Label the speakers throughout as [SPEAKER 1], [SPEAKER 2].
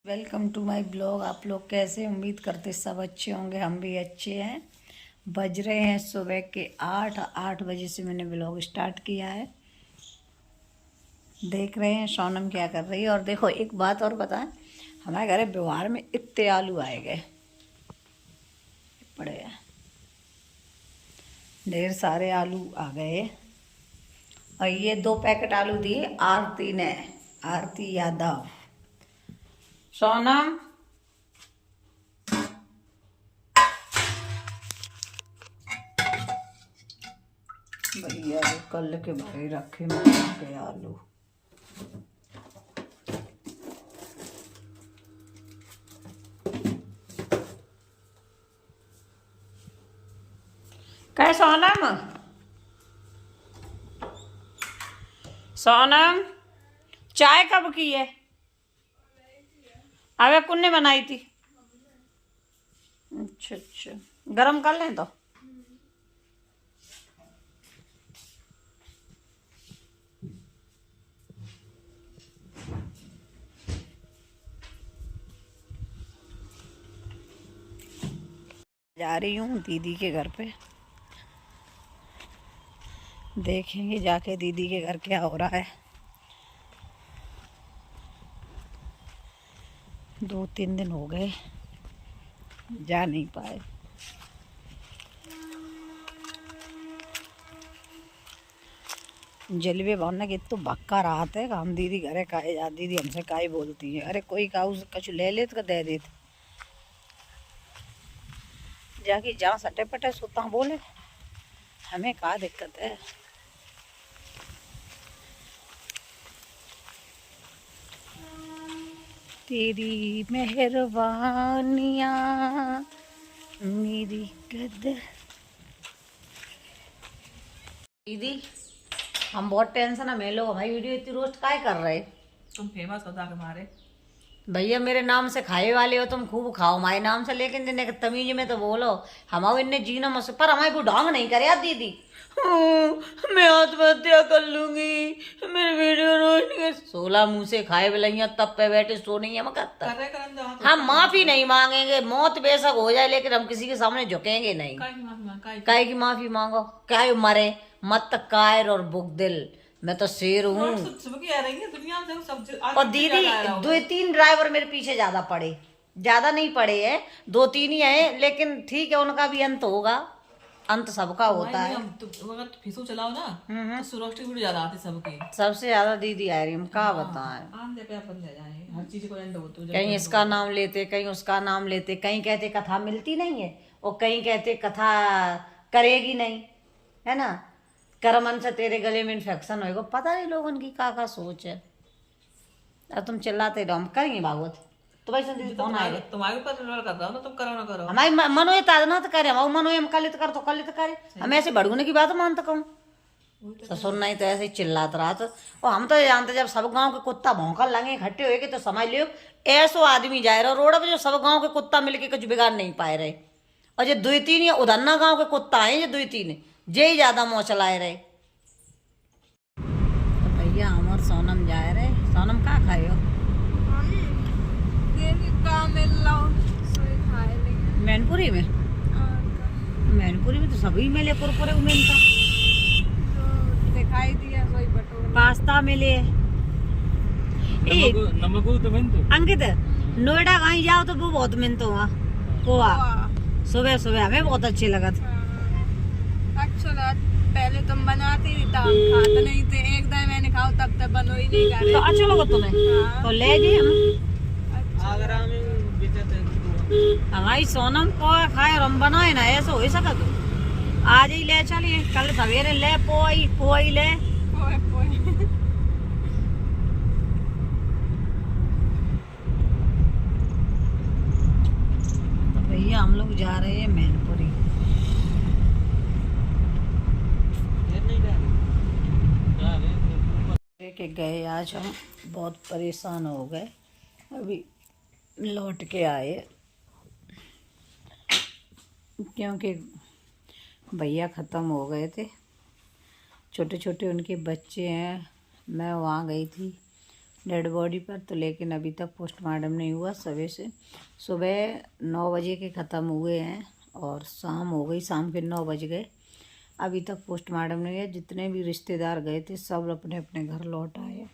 [SPEAKER 1] Welcome to my blog. आप लोग कैसे, उम्मीद करते सब अच्छे होंगे। हम भी अच्छे हैं। बज रहे हैं सुबह के 8 बजे से मैंने ब्लॉग स्टार्ट किया है। देख रहे हैं सोनम क्या कर रही है। और देखो एक बात और बताएं, हमारे घर व्यवहार में इतने आलू आए गए पड़े हैं, ढेर सारे आलू आ गए। और ये 2 पैकेट आलू दिए आरती ने, आरती यादव। सोनम भैया कल के भाई रखे के आलू। क्या सोनम, सोनम चाय कब की है? अबे कुन्ने बनाई थी? अच्छा अच्छा, गरम कर लें तो। जा रही हूँ दीदी के घर पे, देखेंगे जाके दीदी के घर क्या हो रहा है। 2-3 दिन हो गए जा नहीं पाए। जलवे भरने की तो भक्का रात है। हम दीदी घरे काहे जा, दीदी हमसे काहे बोलती है। अरे कोई काऊ कुछ ले ले तो दे देते, जाके जहाँ सटे पटे सोता बोले, हमें क्या दिक्कत है। तेरी मेहरबानियाँ मेरी कदर। दीदी हम बहुत टेंशन है, मैं लोग हमारी वीडियो इतनी रोस्ट काहे कर रहे?
[SPEAKER 2] तुम फेमस होता तुम्हारे
[SPEAKER 1] भैया मेरे नाम से खाए वाले हो तुम, खूब खाओ हमारे नाम से, लेकिन जिन्हें तमीज में तो बोलो। हमारे इन्हें जीना मस पर हमारे को ढोंग नहीं करे यार दीदी। मैं आत्महत्या कर लूंगी, मेरे वीडियो रोस्ट के 16 मुंह से खाए बिलैया तब पे बैठे सो नहीं है मकत्ता। हम माफी नहीं मांगेंगे, मौत बेशक हो जाए लेकिन हम किसी के सामने झुकेंगे नहीं। काहे की माफी मांगो, क्या मरे मत कायर और बुगदिल। मैं तो शेर हूँ। और दीदी 2-3 ड्राइवर मेरे पीछे ज्यादा पड़े, ज्यादा नहीं पड़े हैं, 2-3 ही हैं, लेकिन ठीक है उनका भी अंत होगा। अंत सबका होता है।
[SPEAKER 2] अगर फिसो चलाओ ना तो सुरक्षित वीडियो ज्यादा आती सबकी।
[SPEAKER 1] सबसे ज्यादा दीदी आ रही, हम क्या बताएं।
[SPEAKER 2] हर चीज को एंड हो तो
[SPEAKER 1] कहीं इसका नाम लेते, कहीं उसका नाम लेते, कहीं कहते कथा मिलती नहीं है और कहीं कहते कथा करेगी नहीं, है ना। करमन से तेरे गले में इन्फेक्शन होएगा, पता नहीं लोगों की का सोच है। अब तुम चिल्लाते रहो, हम करेंगे भागवत तो भाई संदीप कौन आएगा?
[SPEAKER 2] तुम्हारे ऊपर निर्भर कर रहा हूँ ना, तुम करो ना करो।
[SPEAKER 1] हमारी मनो ये ताजना तो करे, हमारे मनो हम कलित कर तो कलित करे। हम ऐसे भड़गुने की बात मानता कहूँ ससुर नहीं तो ऐसे ही चिल्लाता रहा तो। और हम तो जानते जब सब गांव के कुत्ता भौंकल लगे इकट्ठे हुए तो समझ लियो ऐसो आदमी जाए रहा रोड पे जो सब गांव के कुत्ता मिलके कुछ बिगाड़ नहीं पाए रहे। और जो 2-3 ये उधन्ना गांव के कुत्ता है, ये 2-3 जे ही ज्यादा मोह चलाए रहे। तो भैया हमार सोनम जाए रहे। सोनम का खाए हो? मैनपुरी में, मैनपुरी में तो सभी मिले कुरकुरे उमेन का
[SPEAKER 3] दिखाई दिया सोई बटोर
[SPEAKER 1] पास्ता मिले।
[SPEAKER 2] नमक तो
[SPEAKER 1] अंकित नोएडा कहीं जाओ तो वो बहुत मिलता हुआ पोहा सुबह सुबह हमें बहुत अच्छे लगा था।
[SPEAKER 3] अच्छा लगा। पहले तुम बनाती थी तब हम खाते नहीं थे, एक दिन मैंने खाओ तब तक बनो ही नहीं कर।
[SPEAKER 1] तो अच्छा लगा तुम्हें?
[SPEAKER 3] हाँ।
[SPEAKER 1] तो ले गए हम।
[SPEAKER 2] आगरा में
[SPEAKER 1] हमारी सोनम को खाए और हम बनाए ना, ऐसा हो सका तो आज ही ले चलिए, कल सवेरे ले पोई पोई ले।
[SPEAKER 3] पोए पोए।
[SPEAKER 1] तो भैया हम लोग जा रहे हैं मैनपुरी। के गए आज हम, बहुत परेशान हो गए, अभी लौट के आए क्योंकि भैया ख़त्म हो गए थे। छोटे छोटे उनके बच्चे हैं। मैं वहाँ गई थी डेड बॉडी पर, तो लेकिन अभी तक पोस्टमार्टम नहीं हुआ। सुबह 9 बजे के ख़त्म हुए हैं और शाम हो गई, शाम के 9 बज गए, अभी तक पोस्टमार्टम नहीं है। जितने भी रिश्तेदार गए थे सब अपने अपने घर लौट आए।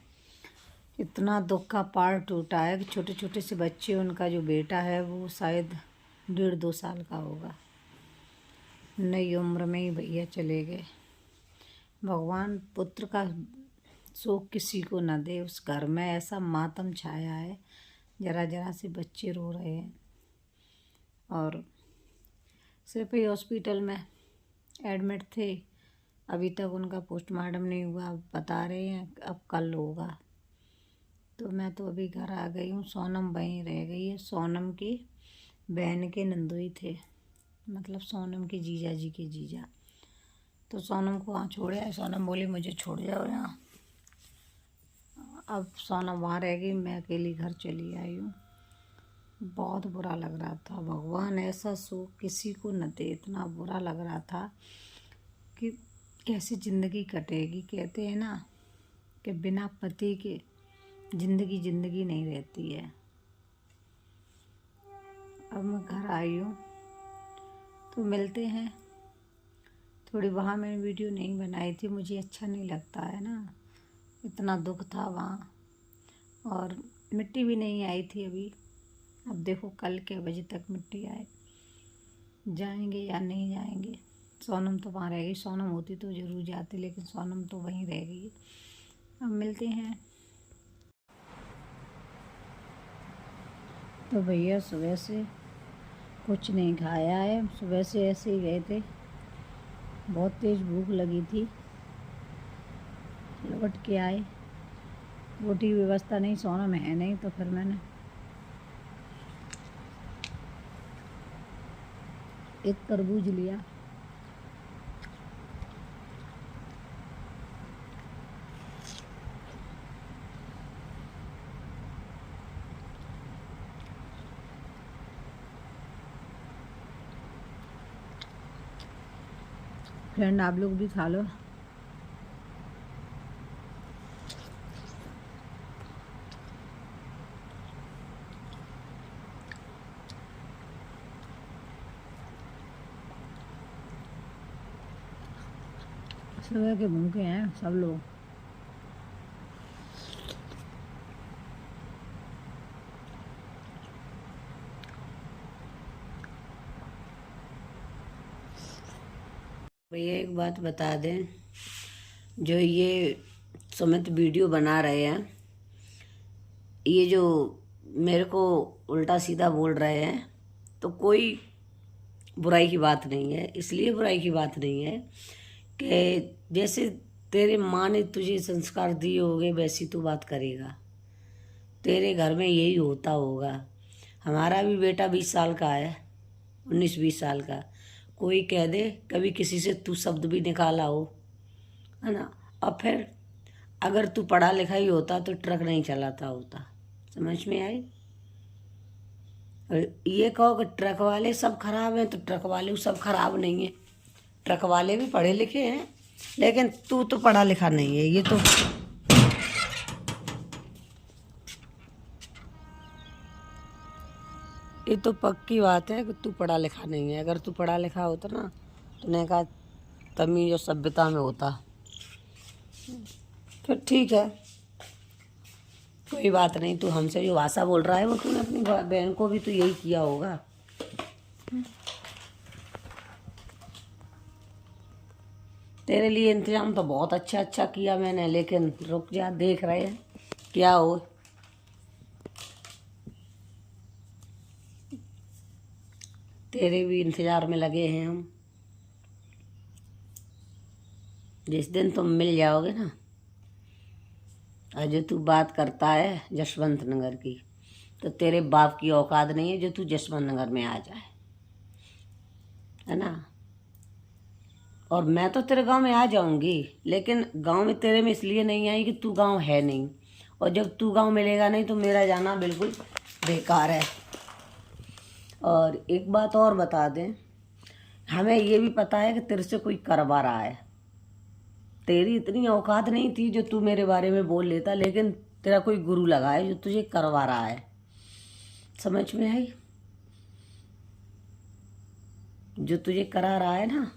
[SPEAKER 1] इतना दुख का पार टूटा है कि छोटे छोटे से बच्चे, उनका जो बेटा है वो शायद 1.5-2 साल का होगा, नई उम्र में ही भैया चले गए। भगवान पुत्र का शोक किसी को न दे। उस घर में ऐसा मातम छाया है, जरा जरा से बच्चे रो रहे हैं और सिर्फ ही हॉस्पिटल में एडमिट थे। अभी तक उनका पोस्टमार्टम नहीं हुआ। अब बता रहे हैं अब कल होगा। तो मैं तो अभी घर आ गई हूँ। सोनम वहीं रह गई है। सोनम की बहन के नंदोई थे, मतलब सोनम के जीजा जी के जीजा। तो सोनम को वहाँ छोड़े आए। सोनम बोली मुझे छोड़ जाओ यहाँ। अब सोनम वहाँ रह गई, मैं अकेली घर चली आई हूँ। बहुत बुरा लग रहा था। भगवान ऐसा शोक किसी को न दे। इतना बुरा लग रहा था कि कैसी ज़िंदगी कटेगी। कहते हैं ना कि बिना पति के ज़िंदगी नहीं रहती है। अब मैं घर आई हूँ तो मिलते हैं। थोड़ी वहाँ मैंने वीडियो नहीं बनाई थी, मुझे अच्छा नहीं लगता है ना, इतना दुख था वहाँ। और मिट्टी भी नहीं आई थी अभी। अब देखो कल के बजे तक मिट्टी आए, जाएंगे या नहीं जाएंगे। सोनम तो वहाँ रह गई। सोनम होती तो ज़रूर जाती, लेकिन सोनम तो वहीं रह गई। अब मिलते हैं। तो भैया सुबह से कुछ नहीं खाया है, सुबह से ऐसे ही गए थे। बहुत तेज़ भूख लगी थी, लौट के आए। रोटी की व्यवस्था नहीं, सोनम है नहीं, तो फिर मैंने एक तरबूज लिया। फ्रेंड आप लोग भी खा लो। सुबह के भूखे हैं सब लोग। भैया एक बात बता दें, जो ये सुमित वीडियो बना रहे हैं, ये जो मेरे को उल्टा सीधा बोल रहे हैं, तो कोई बुराई की बात नहीं है। इसलिए बुराई की बात नहीं है कि जैसे तेरे माँ ने तुझे संस्कार दिए होंगे वैसी तू बात करेगा। तेरे घर में यही होता होगा। हमारा भी बेटा 20 साल का है, 19-20 साल का। कोई कह दे कभी किसी से तू शब्द भी निकाला हो, है ना। और फिर अगर तू पढ़ा लिखा ही होता तो ट्रक नहीं चलाता होता। समझ में आई। और ये कहो कि ट्रक वाले सब खराब हैं, तो ट्रक वाले सब खराब नहीं है। ट्रक वाले भी पढ़े लिखे हैं, लेकिन तू तो पढ़ा लिखा नहीं है। ये तो पक्की बात है कि तू पढ़ा लिखा नहीं है। अगर तू पढ़ा लिखा होता ना, तूने कहा तमीज़ और सभ्यता में होता। फिर ठीक है, कोई बात नहीं। तू हमसे जो भाषा बोल रहा है वो तूने अपनी बहन को भी तो यही किया होगा। तेरे लिए इंतजाम तो बहुत अच्छा किया मैंने, लेकिन रुक जा, देख रहे हैं क्या हो। तेरे भी इंतजार में लगे हैं हम। जिस दिन तुम मिल जाओगे ना, और जो तू बात करता है जसवंत नगर की, तो तेरे बाप की औकात नहीं है जो तू जसवंत नगर में आ जाए, है ना। और मैं तो तेरे गांव में आ जाऊंगी, लेकिन गांव में तेरे में इसलिए नहीं आई कि तू गांव है नहीं। और जब तू गांव मिलेगा नहीं तो मेरा जाना बिल्कुल बेकार है। और एक बात और बता दें, हमें ये भी पता है कि तेरे से कोई करवा रहा है। तेरी इतनी औकात नहीं थी जो तू मेरे बारे में बोल लेता, लेकिन तेरा कोई गुरु लगा है जो तुझे करवा रहा है। समझ में आई? जो तुझे करा रहा है ना,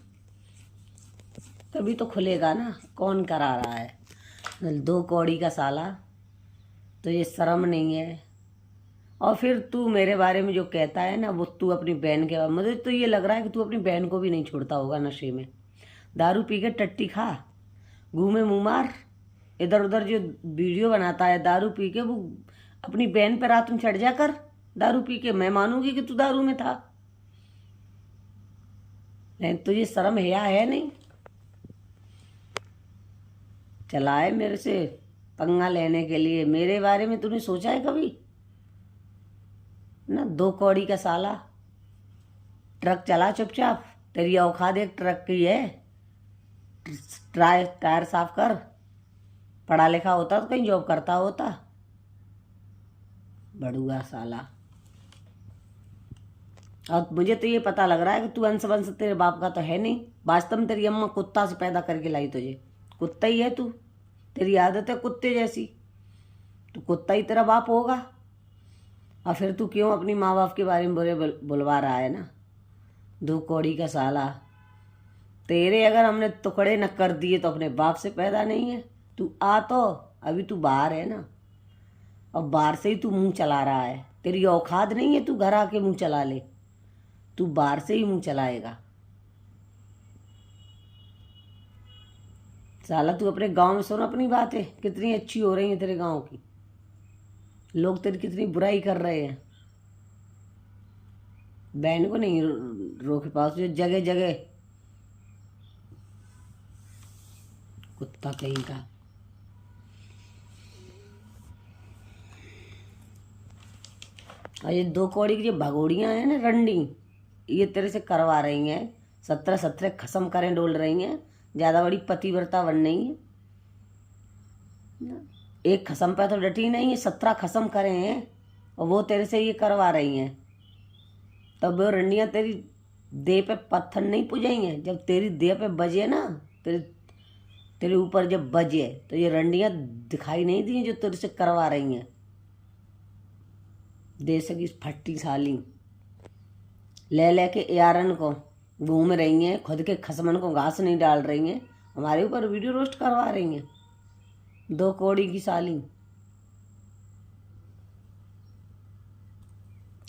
[SPEAKER 1] तभी तो खुलेगा ना कौन करा रहा है। 2 कौड़ी का साला, तुझे शर्म नहीं है। और फिर तू मेरे बारे में जो कहता है ना, वो तू अपनी बहन के, मुझे तो ये लग रहा है कि तू अपनी बहन को भी नहीं छोड़ता होगा नशे में। दारू पी के टट्टी खा, घूमे मुँह मार, इधर उधर जो वीडियो बनाता है दारू पी के, वो अपनी बहन पे रात में चढ़ जा कर दारू पी के। मैं मानूंगी कि तू दारू में था, लेकिन तुझे शर्म हया है नहीं। चला है मेरे से पंगा लेने के लिए। मेरे बारे में तूने सोचा है कभी ना? 2 कौड़ी का साला, ट्रक चला चुपचाप। तेरी औकात एक ट्रक की है। टायर साफ कर। पढ़ा लिखा होता तो कहीं जॉब करता होता। बड़ुआ साला। और मुझे तो ये पता लग रहा है कि तू अंश वंश तेरे बाप का तो है नहीं। वास्तव में तेरी अम्मा कुत्ता से पैदा करके लाई तुझे। कुत्ता ही है तू, तेरी आदत है कुत्ते जैसी। तो कुत्ता ही तेरा बाप होगा। और फिर तू क्यों अपनी माँ बाप के बारे में बुरे बुलवा रहा है ना? 2 कौड़ी का साला। तेरे अगर हमने टुकड़े न कर दिए तो अपने बाप से पैदा नहीं है। तू आ तो अभी तू बाहर है ना, और बाहर से ही तू मुंह चला रहा है। तेरी औकात नहीं है तू घर आके मुंह चला ले। तू बाहर से ही मुंह चलाएगा साला। तू अपने गांव में सुन अपनी बातें कितनी अच्छी हो रही है तेरे गांव की। लोग तेरी कितनी बुराई कर रहे हैं। बहन को नहीं रोक पाओ, जगह जगह कुत्ता कहीं का। और ये 2 कौड़ी की जो भगोड़ियाँ हैं ना रंडी, ये तेरे से करवा रही हैं। 17 खसम करें डोल रही हैं। ज़्यादा बड़ी पतिव्रता बन नहीं है। एक खसम पे तो डटी नहीं है, 17 खसम करे हैं, और वो तेरे से ये करवा रही हैं। तब वो रंडियाँ तेरी देह पे पत्थर नहीं पुजाएंगे। जब तेरी देह पे बजे ना, तेरे ऊपर जब बजे, तो ये रंडियाँ दिखाई नहीं दी जो तेरे से करवा रही हैं। देश की फट्टी साली ले के यारन को घूम रही हैं, खुद के खसमन को घास नहीं डाल रही हैं, हमारे ऊपर वीडियो रोस्ट करवा रही हैं। 2 कौड़ी की साली।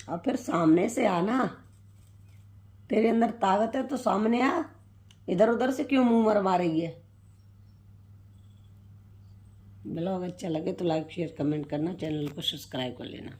[SPEAKER 1] और फिर सामने से आना, तेरे अंदर ताकत है तो सामने आ। इधर उधर से क्यों मुंह मरवा रही है? ब्लॉग अच्छा लगे तो लाइक शेयर कमेंट करना, चैनल को सब्सक्राइब कर लेना।